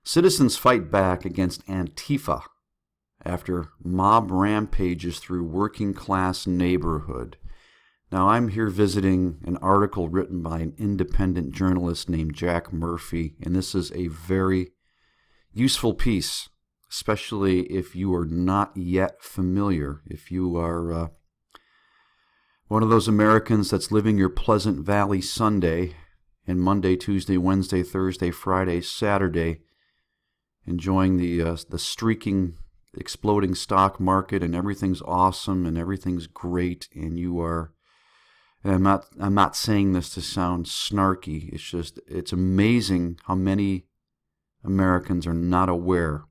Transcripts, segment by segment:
Citizens fight back against Antifa after mob rampages through working class neighborhood. Now, I'm here visiting an article written by an independent journalist named Jack Murphy, and this is a very useful piece, especially if you are not yet familiar, if you are one of those Americans that's living your Pleasant Valley Sunday and Monday, Tuesday, Wednesday, Thursday, Friday, Saturday, enjoying the streaking, exploding stock market, and everything's awesome and everything's great, and you are. And I'm not saying this to sound snarky. It's just it's amazing how many Americans are not aware,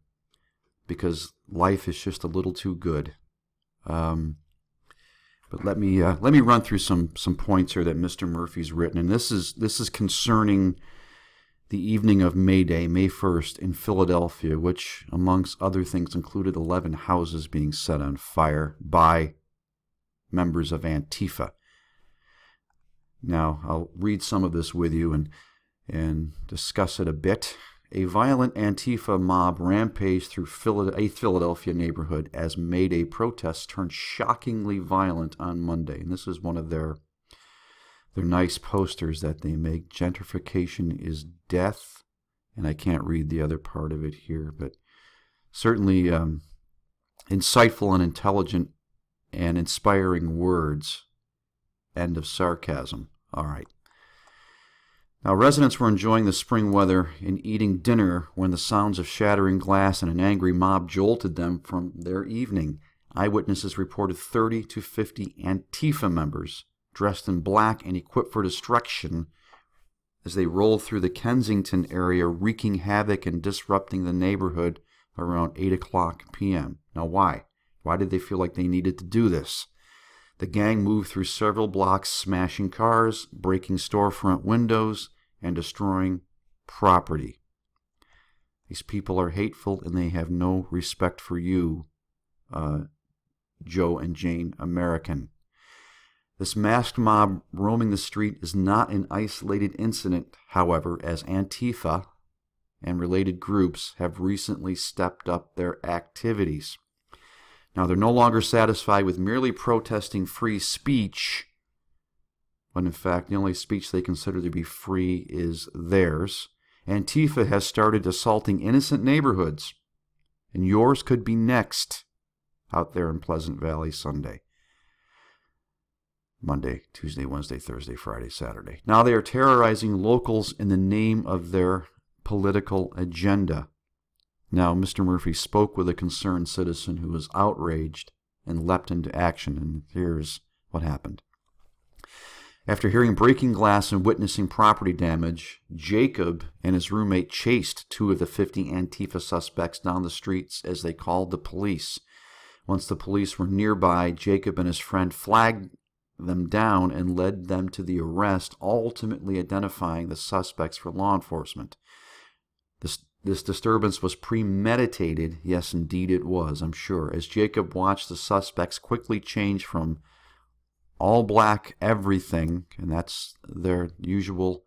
because life is just a little too good. But let me run through some points here that Mr. Murphy's written, and this is concerning the evening of May Day, May 1st, in Philadelphia, which, amongst other things, included 11 houses being set on fire by members of Antifa. Now, I'll read some of this with you and discuss it a bit. A violent Antifa mob rampaged through a Philadelphia neighborhood as May Day protests turned shockingly violent on Monday. And this is one of their nice posters that they make. Gentrification is death. And I can't read the other part of it here, but certainly insightful and intelligent and inspiring words. End of sarcasm. All right. Now, residents were enjoying the spring weather and eating dinner when the sounds of shattering glass and an angry mob jolted them from their evening. Eyewitnesses reported 30 to 50 Antifa members dressed in black and equipped for destruction as they rolled through the Kensington area, wreaking havoc and disrupting the neighborhood around 8 o'clock p.m. Now, why? Why did they feel like they needed to do this? The gang moved through several blocks, smashing cars, breaking storefront windows, and destroying property. These people are hateful, and they have no respect for you, Joe and Jane American. This masked mob roaming the street is not an isolated incident, however, as Antifa and related groups have recently stepped up their activities. Now, they're no longer satisfied with merely protesting free speech, when in fact the only speech they consider to be free is theirs. Antifa has started assaulting innocent neighborhoods, and yours could be next out there in Pleasant Valley Sunday. Monday, Tuesday, Wednesday, Thursday, Friday, Saturday. Now they are terrorizing locals in the name of their political agenda. Now, Mr. Murphy spoke with a concerned citizen who was outraged and leapt into action, and here's what happened. After hearing breaking glass and witnessing property damage, Jacob and his roommate chased 2 of the 50 Antifa suspects down the streets as they called the police. Once the police were nearby, Jacob and his friend flagged them down and led them to the arrest, ultimately identifying the suspects for law enforcement. This disturbance was premeditated. Yes, indeed it was, I'm sure, as Jacob watched the suspects quickly change from all black everything, and that's their usual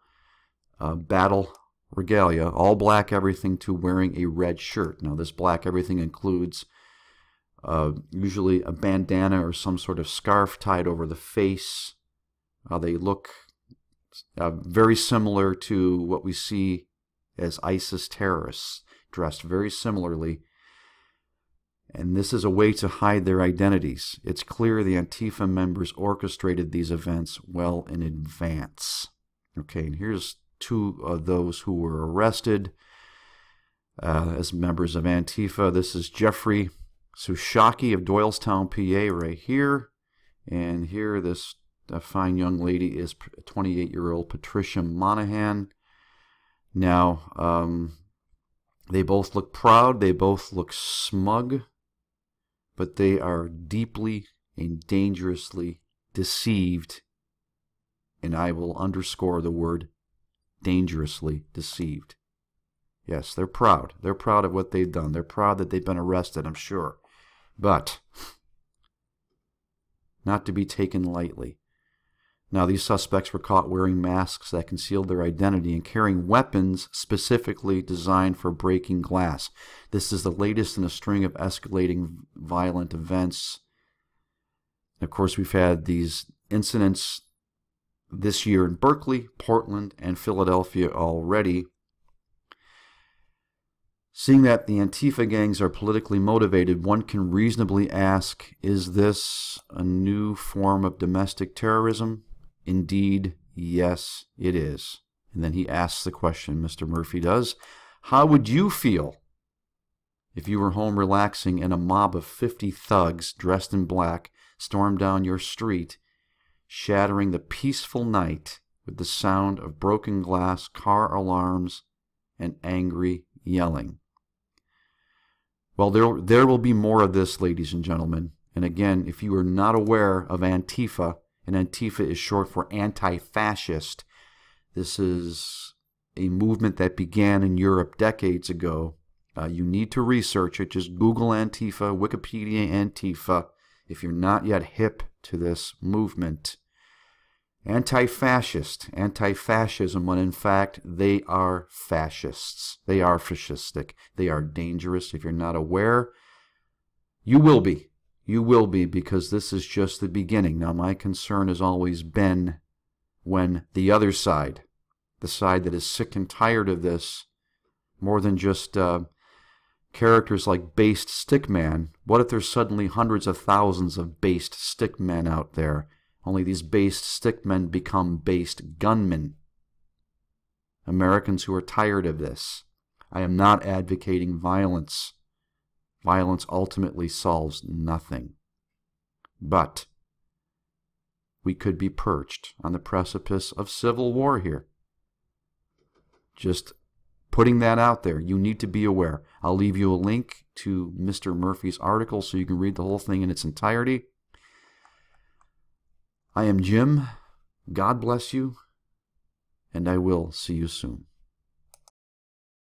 battle regalia, all black everything, to wearing a red shirt. Now, this black everything includes usually a bandana or some sort of scarf tied over the face. They look very similar to what we see as ISIS terrorists, dressed very similarly. And this is a way to hide their identities. It's clear the Antifa members orchestrated these events well in advance. Okay, and here's 2 of those who were arrested as members of Antifa. This is Jeffrey Sushaki of Doylestown, PA, right here. And here, this fine young lady is 28-year-old Patricia Monahan. Now, they both look proud, they both look smug, but they are deeply and dangerously deceived, and I will underscore the word dangerously deceived. Yes, they're proud. They're proud of what they've done. They're proud that they've been arrested, I'm sure, but not to be taken lightly. Now, these suspects were caught wearing masks that concealed their identity and carrying weapons specifically designed for breaking glass. This is the latest in a string of escalating violent events. Of course, we've had these incidents this year in Berkeley, Portland, and Philadelphia already. Seeing that the Antifa gangs are politically motivated, one can reasonably ask, is this a new form of domestic terrorism? Indeed, yes, it is. And then he asks the question, Mr. Murphy does, how would you feel if you were home relaxing and a mob of 50 thugs dressed in black stormed down your street, shattering the peaceful night with the sound of broken glass, car alarms, and angry yelling? Well, there will be more of this, ladies and gentlemen. And again, if you are not aware of Antifa, and Antifa is short for anti-fascist, this is a movement that began in Europe decades ago. You need to research it. Just Google Antifa, Wikipedia Antifa, if you're not yet hip to this movement. Anti-fascist, anti-fascism, when in fact they are fascists. They are fascistic. They are dangerous. If you're not aware, you will be. You will be, because this is just the beginning. Now, my concern has always been when the other side, the side that is sick and tired of this, more than just characters like Based Stickman, what if there's suddenly hundreds of thousands of Based Stickmen out there? Only these based stickmen become based gunmen. Americans who are tired of this. I am not advocating violence. Violence ultimately solves nothing. But we could be perched on the precipice of civil war here. Just putting that out there. You need to be aware. I'll leave you a link to Mr. Murphy's article so you can read the whole thing in its entirety. I am Jim. God bless you, and I will see you soon.